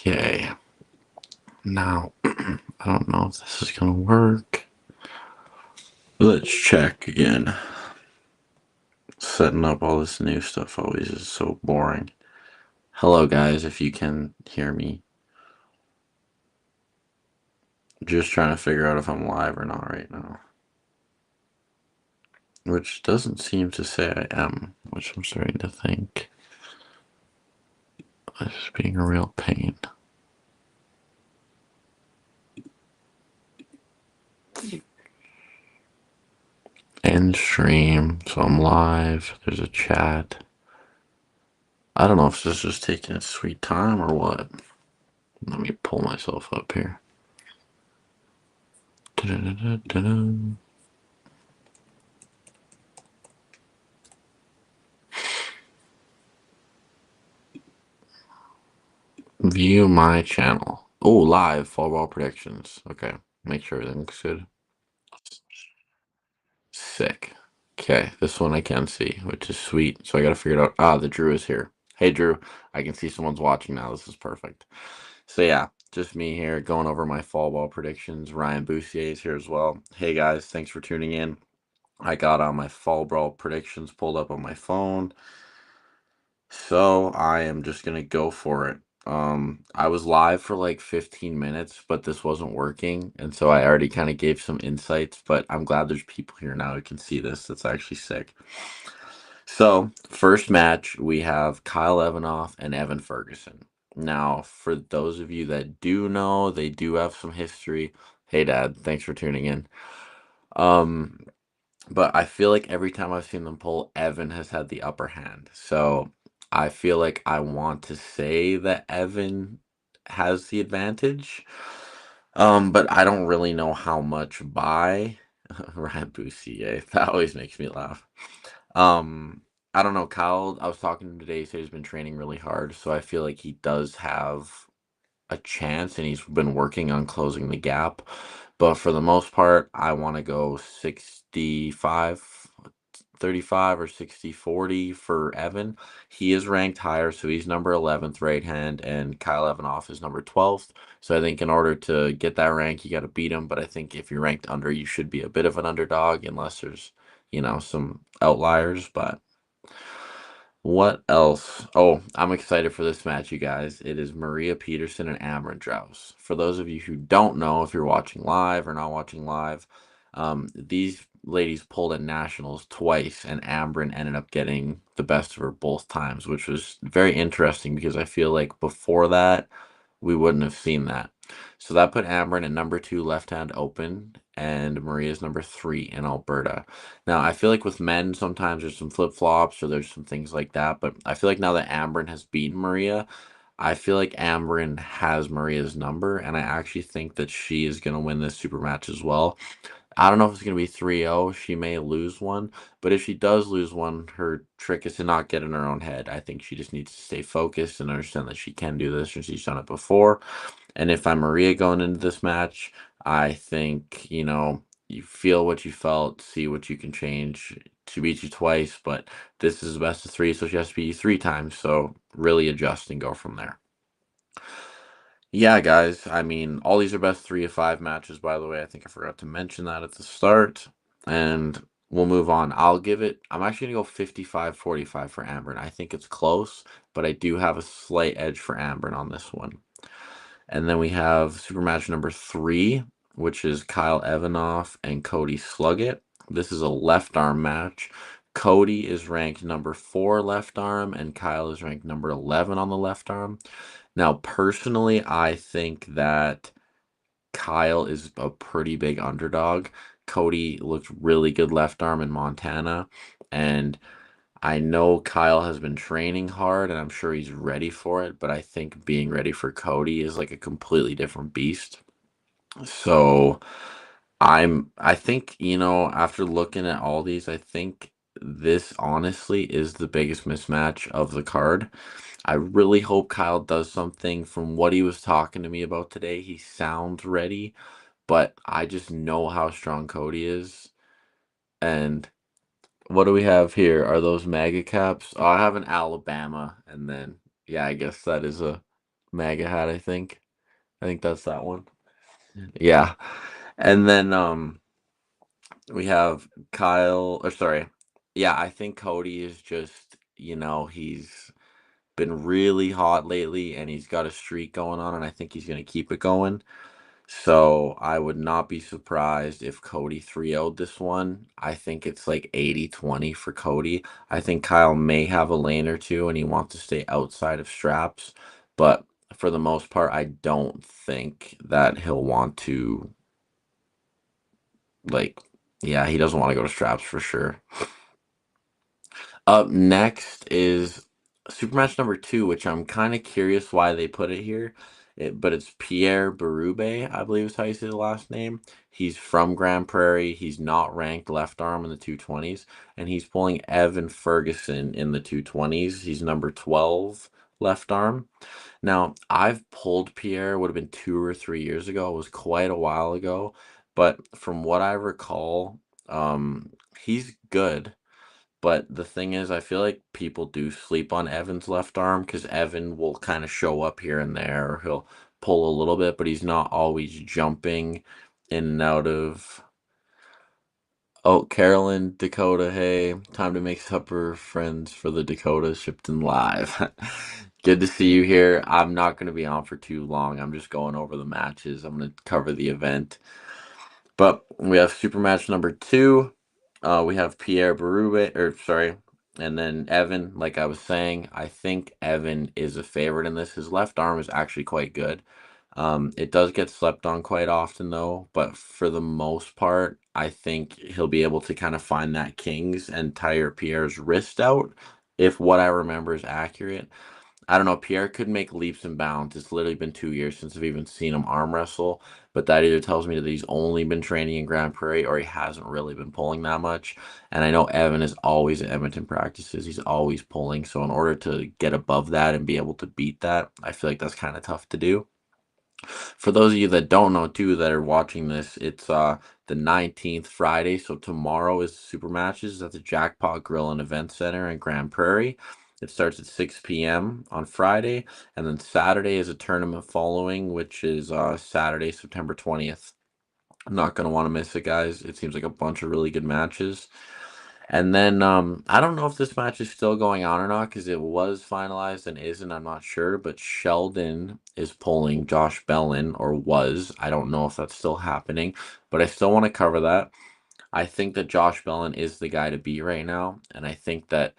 Okay. Now, I don't know if this is gonna work. Let's check again. Setting up all this new stuff always is so boring. Hello, guys, if you can hear me. Just trying to figure out if I'm live or not right now. Which doesn't seem to say I am, which I'm starting to think is being a real pain. End stream, so I'm live. There's a chat. I don't know if this is just taking its sweet time or what. Let me pull myself up here. Da-da-da-da-da. View my channel. Oh, live fall ball predictions. Okay, make sure everything looks good. Sick. Okay, this one I can see, which is sweet. So I gotta figure it out. Ah, the Drew is here. Hey, Drew. I can see someone's watching now. This is perfect. So yeah, just me here going over my fall ball predictions. Ryan Boussier is here as well. Hey guys, thanks for tuning in. I got my fall ball predictions pulled up on my phone. So I am just gonna go for it. I was live for like 15 minutes, but this wasn't working, and so I already kind of gave some insights, but I'm glad there's people here now who can see this. That's actually sick. So, first match, we have Kyle Evanoff and Evan Ferguson. Now, for those of you that do know, they do have some history. Hey, Dad, thanks for tuning in. Um, but I feel like every time I've seen them pull, Evan has had the upper hand. So I feel like I want to say that Evan has the advantage. But I don't really know how much by Ryan Boussier. That always makes me laugh. Um, I don't know, Kyle. I was talking to him today. He said he's been training really hard, so I feel like he does have a chance, and he's been working on closing the gap. But for the most part, I want to go 65-35 or 60-40 for Evan. He is ranked higher, so he's number 11th right hand, and Kyle Evanoff is number 12th. So I think in order to get that rank, you got to beat him. But I think if you're ranked under, you should be a bit of an underdog, unless there's, some outliers. But what else? Oh, I'm excited for this match, you guys. It is Maria Peterson and Amber Draus. For those of you who don't know, if you're watching live or not watching live, these ladies pulled at nationals twice, and Ambrin ended up getting the best of her both times, which was very interesting because I feel like before that, we wouldn't have seen that. So that put Ambrin at number 2 left hand open, and Maria's number 3 in Alberta. Now, I feel like with men, sometimes there's some flip flops or there's some things like that, but I feel like now that Ambrin has beaten Maria, I feel like Ambrin has Maria's number, and I actually think that she is going to win this super match as well. I don't know if it's going to be 3-0. She may lose one, but if she does lose one, her trick is to not get in her own head. I think she just needs to stay focused and understand that she can do this and she's done it before. And if I'm Maria going into this match, I think, you feel what you felt, see what you can change. She beat you twice, but this is the best of 3, so she has to beat you 3 times. So really adjust and go from there. Yeah, guys. I mean, all these are best 3 of 5 matches, by the way. I think I forgot to mention that at the start. And we'll move on. I'm actually going to go 55-45 for Ambrin. I think it's close, but I do have a slight edge for Ambrin on this one. And then we have super match number 3, which is Kyle Evanoff and Cody Sluggett. This is a left arm match. Cody is ranked number 4 left arm, and Kyle is ranked number 11 on the left arm. Now, personally, I think that Kyle is a pretty big underdog. Cody looked really good left arm in Montana, and I know Kyle has been training hard, and I'm sure he's ready for it, but I think being ready for Cody is like a completely different beast. So I think, after looking at all these, I think this honestly is the biggest mismatch of the card. I really hope Kyle does something. From what he was talking to me about today, he sounds ready, but I just know how strong Cody is. And what do we have here? Are those mega caps? Oh, I have an Alabama, and then yeah, I guess that is a MAGA hat, I think. I think that's that one. Yeah. And then we have Kyle, or sorry. Yeah, I think Cody is just, he's been really hot lately and he's got a streak going on and I think he's going to keep it going. So I would not be surprised if Cody 3-0'd this one. I think it's like 80-20 for Cody. I think Kyle may have a lane or two and he wants to stay outside of straps, but for the most part, I don't think that he'll want to, like, yeah, he doesn't want to go to straps for sure. Up next is super match number 2, which I'm kind of curious why they put it here. But it's Pierre Berube, I believe is how you say the last name. He's from Grand Prairie. He's not ranked left arm in the 220s, and he's pulling Evan Ferguson in the 220s. He's number 12 left arm. Now, I've pulled Pierre, would have been 2 or 3 years ago. It was quite a while ago, but from what I recall, he's good. But the thing is, I feel like people do sleep on Evan's left arm because Evan will kind of show up here and there, or he'll pull a little bit, but he's not always jumping in and out of. Oh, Carolyn, Dakota, hey, time to make supper, friends for the Dakota shipped in live. Good to see you here. I'm not going to be on for too long. I'm just going over the matches. I'm going to cover the event. But we have super match number 2. We have Pierre Berube, or sorry, and then Evan. Like I was saying, I think Evan is a favorite in this. His left arm is actually quite good. It does get slept on quite often though, but for the most part, I think he'll be able to kind of find that Kings and tire Pierre's wrist out if what I remember is accurate. I don't know. Pierre could make leaps and bounds. It's literally been 2 years since I've even seen him arm wrestle, but that either tells me that he's only been training in Grand Prairie or he hasn't really been pulling that much. And I know Evan is always at Edmonton practices. He's always pulling. So in order to get above that and be able to beat that, I feel like that's kind of tough to do. For those of you that don't know too that are watching this, it's the 19th Friday, so tomorrow is super matches at the Jackpot Grill and Event Center in Grand Prairie. It starts at 6 p.m. on Friday, and then Saturday is a tournament following, which is Saturday, September 20th. I'm not gonna want to miss it, guys. It seems like a bunch of really good matches. And then I don't know if this match is still going on or not because it was finalized and isn't. I'm not sure, but Sheldon is pulling Josh Bellin, or was. I don't know if that's still happening, but I still want to cover that. I think that Josh Bellin is the guy to beat right now, and I think that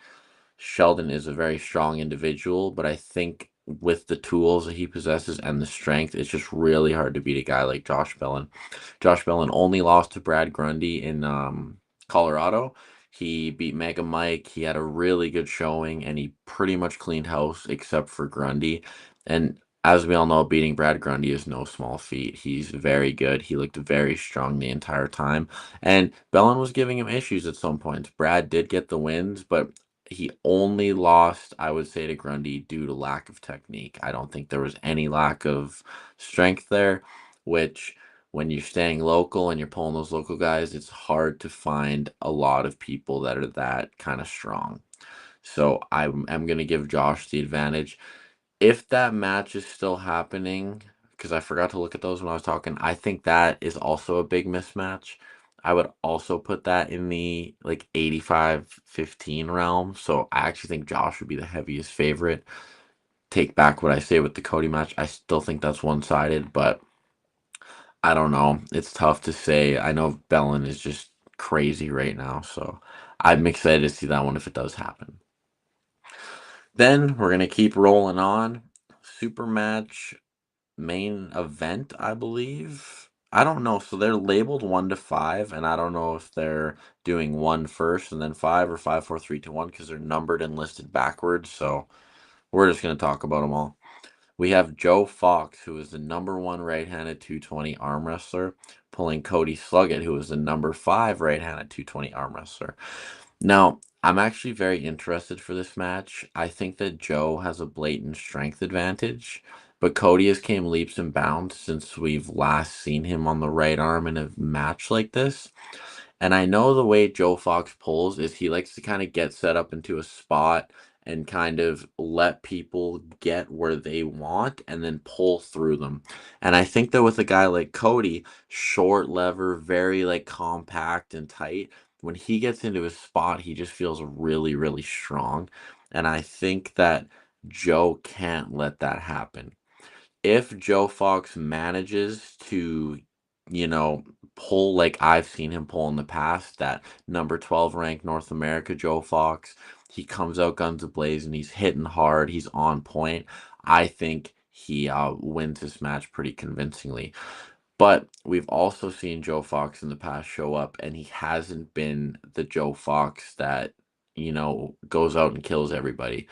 Sheldon is a very strong individual, but I think with the tools that he possesses and the strength, it's just really hard to beat a guy like Josh Bellin. Josh Bellin only lost to Brad Grundy in Colorado. He beat Mega Mike. He had a really good showing, and he pretty much cleaned house except for Grundy. And as we all know, beating Brad Grundy is no small feat. He's very good. He looked very strong the entire time. And Bellin was giving him issues at some points. Brad did get the wins, but he only lost, I would say, to Grundy due to lack of technique. I don't think there was any lack of strength there, which when you're staying local and you're pulling those local guys, it's hard to find a lot of people that are that kind of strong. So I'm going to give Josh the advantage. If that match is still happening, because I forgot to look at those when I was talking, I think that is also a big mismatch. I would also put that in the like 85-15 realm. So I actually think Josh would be the heaviest favorite. Take back what I say with the Cody match. I still think that's one-sided, but I don't know. It's tough to say. I know Bellin is just crazy right now, so I'm excited to see that one if it does happen. Then we're gonna keep rolling on. Super match main event, I believe. I don't know. So they're labeled 1 to 5, and I don't know if they're doing one first and then five or five, four, three, two, one because they're numbered and listed backwards. So we're just gonna talk about them all. We have Joe Fox, who is the number 1 right-handed 220 arm wrestler, pulling Cody Sluggett, who is the number 5 right-handed 220 arm wrestler. Now, I'm actually very interested for this match. I think that Joe has a blatant strength advantage, but Cody has came leaps and bounds since we've last seen him on the right arm in a match like this. And I know the way Joe Fox pulls is he likes to kind of get set up into a spot and kind of let people get where they want and then pull through them. And I think that with a guy like Cody, short lever, very like compact and tight, when he gets into his spot, he just feels really, really strong. And I think that Joe can't let that happen. If Joe Fox manages to, you know, pull like I've seen him pull in the past, that number 12 ranked North America Joe Fox, he comes out guns a-blazing, he's hitting hard, he's on point. I think he wins this match pretty convincingly. But we've also seen Joe Fox in the past show up, and he hasn't been the Joe Fox that, goes out and kills everybody.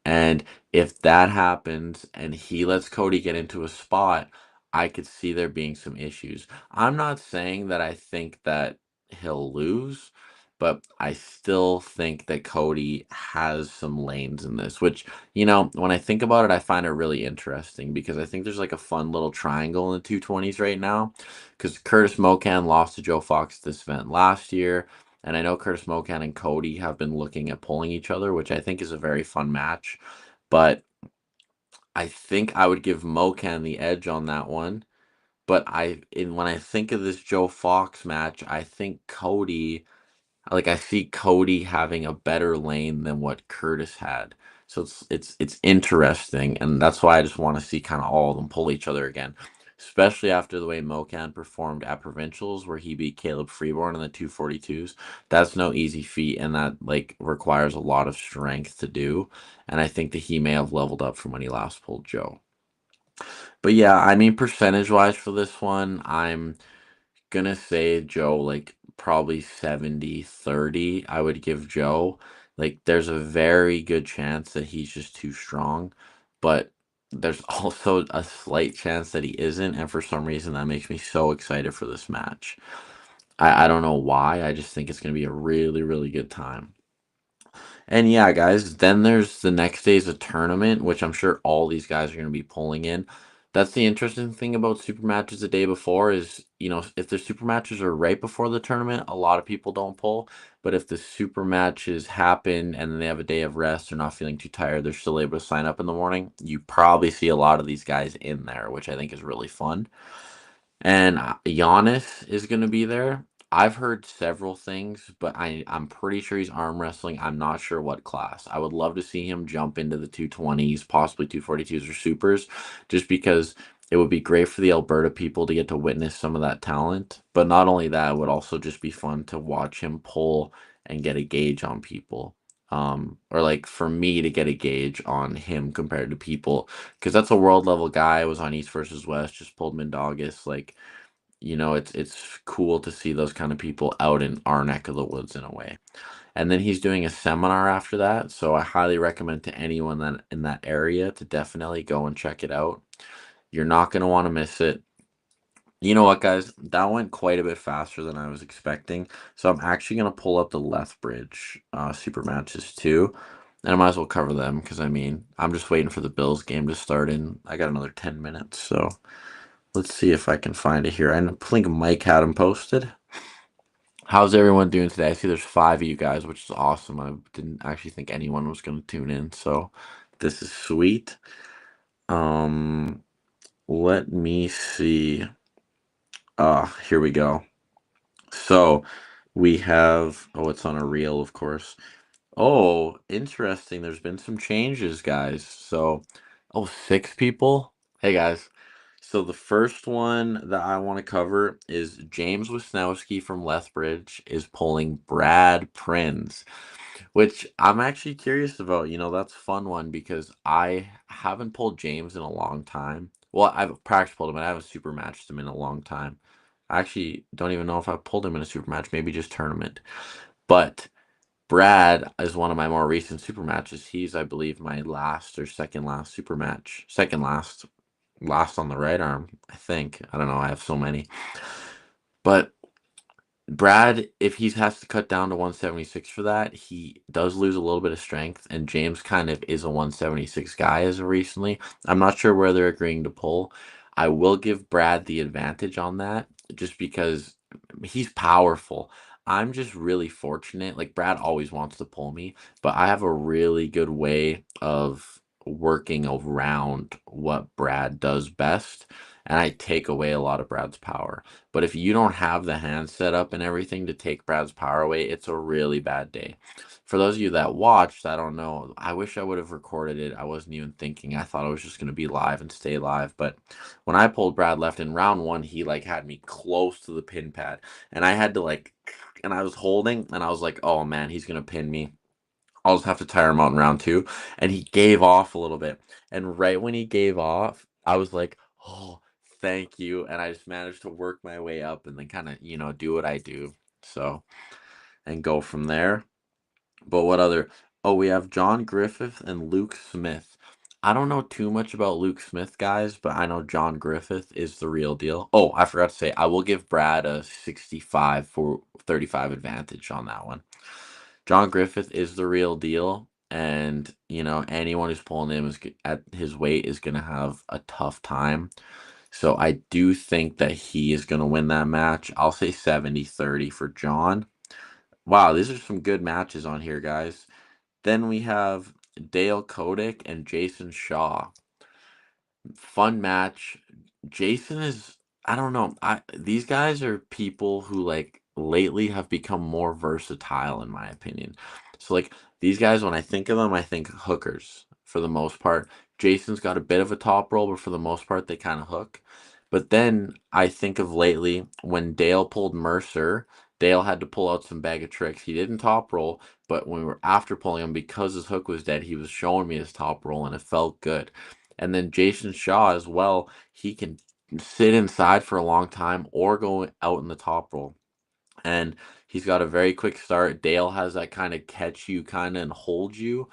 And if that happens and he lets Cody get into a spot, I could see there being some issues. I'm not saying that I think that he'll lose, but I still think that Cody has some lanes in this, which, when I think about it, I find it really interesting because I think there's like a fun little triangle in the 220s right now. Because Curtis Mocan lost to Joe Fox this event last year. And I know Curtis Mocan and Cody have been looking at pulling each other, which I think is a very fun match. But I think I would give Mocan the edge on that one. But when I think of this Joe Fox match, I think I see Cody having a better lane than what Curtis had. So it's interesting, and that's why I just want to see kind of all of them pull each other again. Especially after the way Mocan performed at Provincials, where he beat Caleb Freeborn in the 242s. That's no easy feat, and that requires a lot of strength to do. And I think that he may have leveled up from when he last pulled Joe. But yeah, I mean, percentage wise for this one, I'm gonna say Joe, probably 70-30. I would give Joe. There's a very good chance that he's just too strong, but there's also a slight chance that he isn't, and for some reason that makes me so excited for this match. I don't know why. I just think it's gonna be a really, really good time. And yeah, guys, then there's the next day's a tournament, which I'm sure all these guys are going to be pulling in. That's the interesting thing about super matches the day before is, if the super matches are right before the tournament, a lot of people don't pull. But if the super matches happen and then they have a day of rest, they're not feeling too tired, they're still able to sign up in the morning, you probably see a lot of these guys in there, which I think is really fun. And Giannis is going to be there. I've heard several things, but I'm pretty sure he's arm wrestling. I'm not sure what class. I would love to see him jump into the 220s, possibly 242s or supers, just because it would be great for the Alberta people to get to witness some of that talent. But not only that, it would also just be fun to watch him pull and get a gauge on people. Or for me to get a gauge on him compared to people, because that's a world level guy. Was on East versus West, just pulled Mindagus. It's cool to see those kind of people out in our neck of the woods in a way. And then he's doing a seminar after that, so I highly recommend to anyone that in that area to definitely go and check it out. You're not going to want to miss it. You know what, guys? That went quite a bit faster than I was expecting. So I'm actually going to pull up the Lethbridge super matches too. And I might as well cover them because, I mean, I'm just waiting for the Bills game to start in. I got another 10 minutes. So let's see if I can find it here. I think Mike had them posted. How's everyone doing today? I see there's 5 of you guys, which is awesome. I didn't actually think anyone was going to tune in. So this is sweet. Um, Let me see. Here we go. So we have, oh, it's on a reel, of course. Oh, interesting. There's been some changes, guys. So, oh, 6 people. Hey, guys. So the first one that I want to cover is James Wisnowski from Lethbridge is pulling Brad Prinz, which I'm actually curious about. That's a fun one because I haven't pulled James in a long time. Well, I've practice pulled him, and I haven't super matched him in a long time. I actually don't even know if I pulled him in a super match, maybe just tournament. But Brad is one of my more recent super matches. He's, I believe, my last or second last super match. Second last, last on the right arm, I think. I don't know. I have so many. But Brad, if he has to cut down to 176 for that, he does lose a little bit of strength. And James kind of is a 176 guy as of recently. I'm not sure where they're agreeing to pull. I will give Brad the advantage on that just because he's powerful. I'm just really fortunate. Like Brad always wants to pull me, but I have a really good way of working around what Brad does best, and I take away a lot of Brad's power. But if you don't have the hand set up and everything to take Brad's power away, it's a really bad day. For those of you that watched, I don't know. I wish I would have recorded it. I wasn't even thinking. I thought I was just going to be live and stay live. But when I pulled Brad left in round one, he like had me close to the pin pad, and I had to like, and I was holding, and I was like, oh man, he's gonna pin me. I'll just have to tire him out in round two. And he gave off a little bit. And right when he gave off, I was like, oh, thank you. And I just managed to work my way up and then kind of, do what I do. So, and go from there. But what other? Oh, we have John Griffith and Luke Smith. I don't know too much about Luke Smith, guys, but I know John Griffith is the real deal. Oh, I forgot to say, I will give Brad a 65 for 35 advantage on that one. John Griffith is the real deal, and anyone who's pulling him at his weight is going to have a tough time. So I do think that he is going to win that match. I'll say 70-30 for John. Wow, these are some good matches on here, guys. Then we have Dale Kodak and Jason Shaw. Fun match. Jason is, I don't know. These guys are people who like lately have become more versatile in my opinion. So like these guys, when I think of them, I think hookers for the most part. Jason's got a bit of a top roll, but for the most part they kind of hook. But then I think of lately when Dale pulled Mercer, Dale had to pull out some bag of tricks. He didn't top roll, but when we were after pulling him because his hook was dead, he was showing me his top roll and it felt good. And then Jason Shaw as well, he can sit inside for a long time or go out in the top roll. And he's got a very quick start. Dale has that kind of catch you kind of and hold you.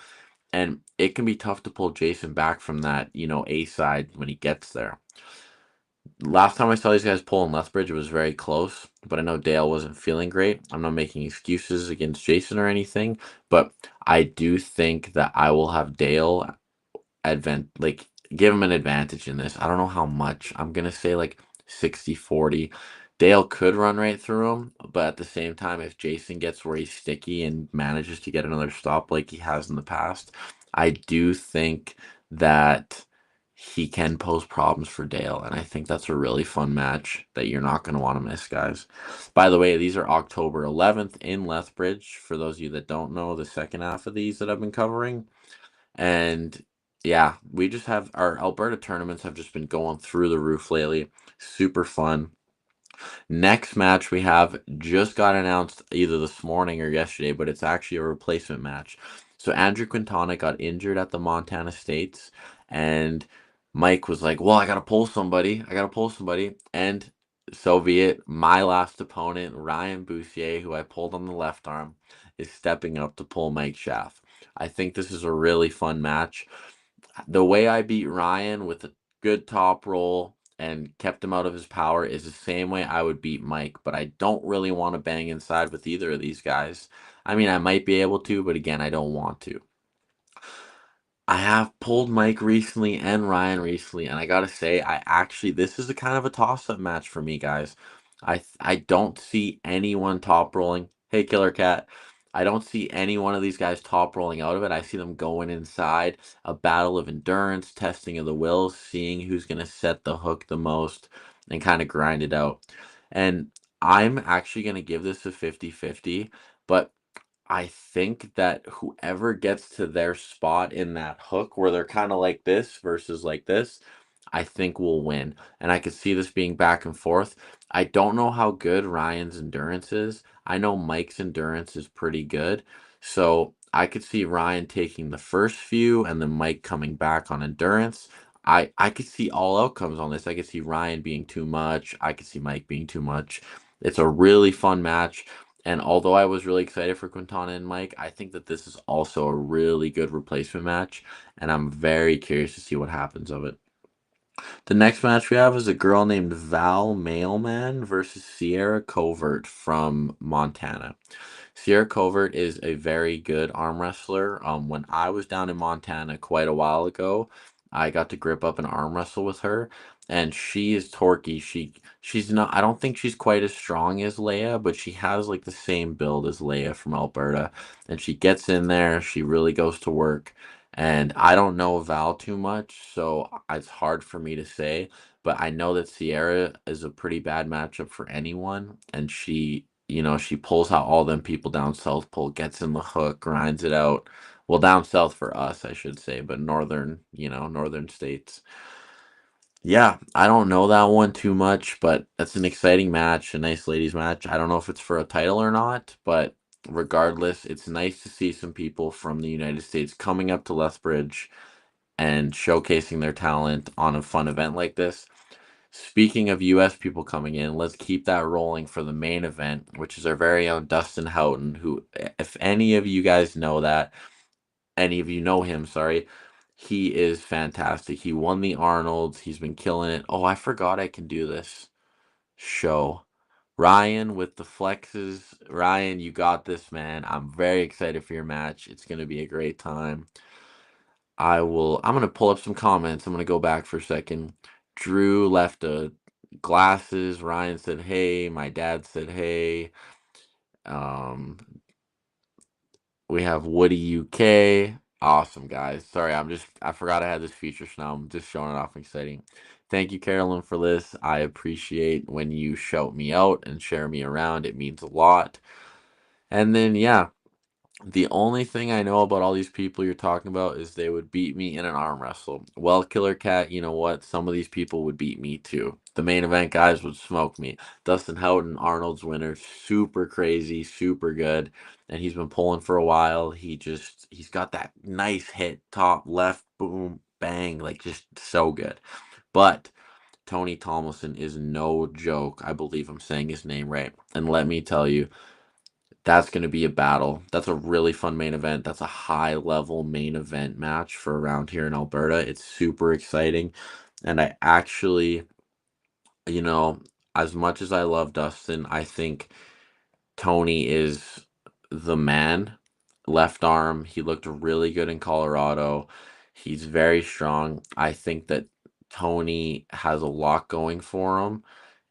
And it can be tough to pull Jason back from that, A side when he gets there. Last time I saw these guys pull in Lethbridge, it was very close, but I know Dale wasn't feeling great. I'm not making excuses against Jason or anything, but I do think that I will have Dale like give him an advantage in this. I don't know how much. I'm gonna say like 60-40. Dale could run right through him, but at the same time, if Jason gets where he's sticky and manages to get another stop like he has in the past, I do think that he can pose problems for Dale, and I think that's a really fun match that you're not going to want to miss, guys. By the way, these are October 11th in Lethbridge. For those of you that don't know, the second half of these that I've been covering. And yeah, we just have our Alberta tournaments have just been going through the roof lately. Super fun. Next match we have just got announced either this morning or yesterday, but it's actually a replacement match. So Andrew Quintana got injured at the Montana States, and Mike was like, "Well, I gotta pull somebody. I gotta pull somebody." And so be it. My last opponent, Ryan Boussier, who I pulled on the left arm, is stepping up to pull Mike Schaff. I think this is a really fun match. The way I beat Ryan with a good top roll and kept him out of his power is the same way I would beat Mike, but I don't really want to bang inside with either of these guys. I mean, I might be able to, but again, I don't want to. I have pulled Mike recently and Ryan recently, and I gotta say, this is a kind of a toss-up match for me, guys. I don't see anyone top rolling. Hey, Killer Cat. I don't see any one of these guys top rolling out of it. I see them going inside, a battle of endurance, testing of the wills, seeing who's gonna set the hook the most, and kind of grind it out. And I'm actually gonna give this a 50-50, but I think that whoever gets to their spot in that hook where they're kind of like this versus like this, I think will win. And I could see this being back and forth. I don't know how good Ryan's endurance is. I know Mike's endurance is pretty good. So I could see Ryan taking the first few and then Mike coming back on endurance. I could see all outcomes on this. I could see Ryan being too much. I could see Mike being too much. It's a really fun match. And although I was really excited for Quintana and Mike, I think that this is also a really good replacement match, and I'm very curious to see what happens of it. The next match we have is a girl named Val Mailman versus Sierra Covert from Montana. Sierra Covert is a very good arm wrestler. When I was down in Montana quite a while ago, I got to grip up and arm wrestle with her, and she is torquey. She's not. I don't think she's quite as strong as Leia, but she has like the same build as Leia from Alberta, and she gets in there. She really goes to work, and I don't know Val too much, so it's hard for me to say. But I know that Sierra is a pretty bad matchup for anyone, and she pulls how all them people down south pull, gets in the hook, grinds it out. Well, down south for us, I should say, but northern states. Yeah, I don't know that one too much, but that's an exciting match, a nice ladies match. I don't know if it's for a title or not, but regardless, it's nice to see some people from the United States coming up to Lethbridge and showcasing their talent on a fun event like this. Speaking of US people coming in, let's keep that rolling for the main event, which is our very own Dustin Houghton, who, if any of you guys know that, any of you know him, sorry, he is fantastic. He won the Arnolds. He's been killing it. Oh, I forgot I can do this show. Ryan with the flexes. Ryan, you got this, man. I'm very excited for your match. It's going to be a great time. I'm going to pull up some comments. I'm going to go back for a second. Drew left a glasses. Ryan said, hey. My dad said, hey. Um, We have Woody UK. Awesome, guys. Sorry, I forgot I had this feature, so now I'm just showing it off. Exciting. Thank you, Carolyn, for this. I appreciate when you shout me out and share me around. It means a lot. And then, yeah, the only thing I know about all these people you're talking about is they would beat me in an arm wrestle. Well, Killer Cat, you know what? Some of these people would beat me too. The main event guys would smoke me. Dustin Houghton, Arnold's winner, super crazy, super good. And he's been pulling for a while. He's got that nice hit, top, left, boom, bang, like just so good. But Tony Tomlinson is no joke. I believe I'm saying his name right. And let me tell you, that's going to be a battle. That's a really fun main event. That's a high level main event match for around here in Alberta. It's super exciting. And I actually, you know, as much as I love Dustin, I think Tony is the man. Left arm, he looked really good in Colorado. He's very strong. I think that Tony has a lot going for him.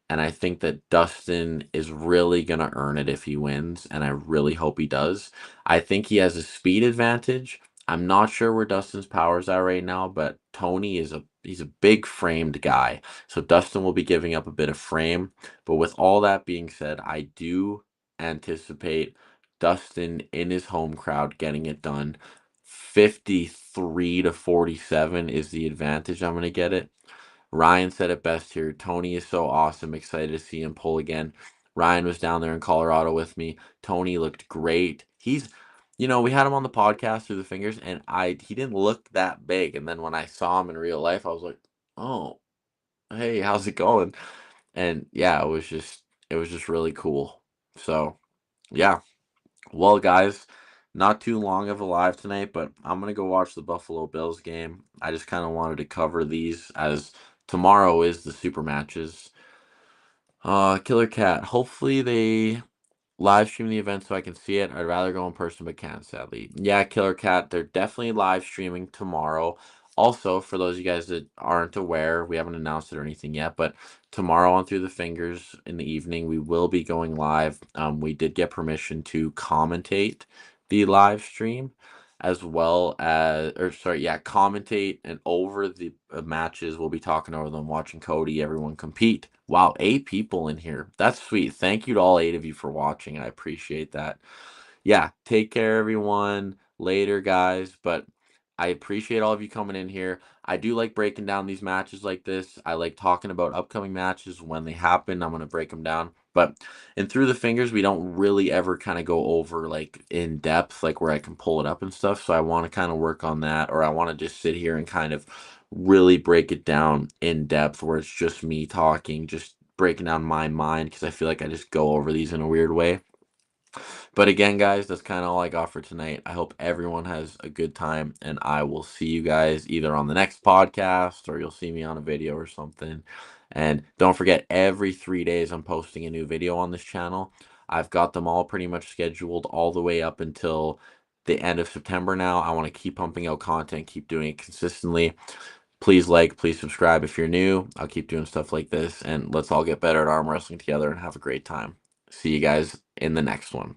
And I think that Dustin is really going to earn it if he wins, and I really hope he does. I think he has a speed advantage. I'm not sure where Dustin's powers are right now, but Tony he's a big framed guy. So Dustin will be giving up a bit of frame. But with all that being said, I do anticipate Dustin in his home crowd getting it done. 53 to 47 is the advantage I'm going to get it. Ryan said it best here. Tony is so awesome. Excited to see him pull again. Ryan was down there in Colorado with me. Tony looked great. We had him on the podcast through the fingers, and he didn't look that big. And then when I saw him in real life, I was like, oh, hey, how's it going? And yeah, it was just really cool. So yeah. Well, guys, not too long of a live tonight, but I'm gonna go watch the Buffalo Bills game. I just kind of wanted to cover these as tomorrow is the super matches. Killer Cat. Hopefully they live stream the event so I can see it. I'd rather go in person, but can't, sadly. Yeah, Killer Cat, they're definitely live streaming tomorrow. Also, for those of you guys that aren't aware, we haven't announced it or anything yet, but tomorrow on Through the Fingers in the evening, we will be going live. We did get permission to commentate the live stream as well as, or sorry, yeah, commentate and over the matches. We'll be talking over them, watching Cody, everyone compete. Wow, 8 people in here. That's sweet. Thank you to all 8 of you for watching. I appreciate that. Yeah, take care, everyone. Later, guys. But I appreciate all of you coming in here. I do like breaking down these matches like this. I like talking about upcoming matches when they happen. I'm going to break them down. But in Through the Fingers, we don't really ever kind of go over like in depth, like where I can pull it up and stuff. So I want to kind of work on that, or I want to just sit here and kind of really break it down in depth where it's just me talking, just breaking down my mind because I feel like I just go over these in a weird way. But again, guys, that's kind of all I got for tonight. I hope everyone has a good time, and I will see you guys either on the next podcast or you'll see me on a video or something. And don't forget, every 3 days I'm posting a new video on this channel. I've got them all pretty much scheduled all the way up until the end of September now. I want to keep pumping out content, keep doing it consistently. Please like, please subscribe if you're new. I'll keep doing stuff like this, and let's all get better at arm wrestling together and have a great time. See you guys in the next one.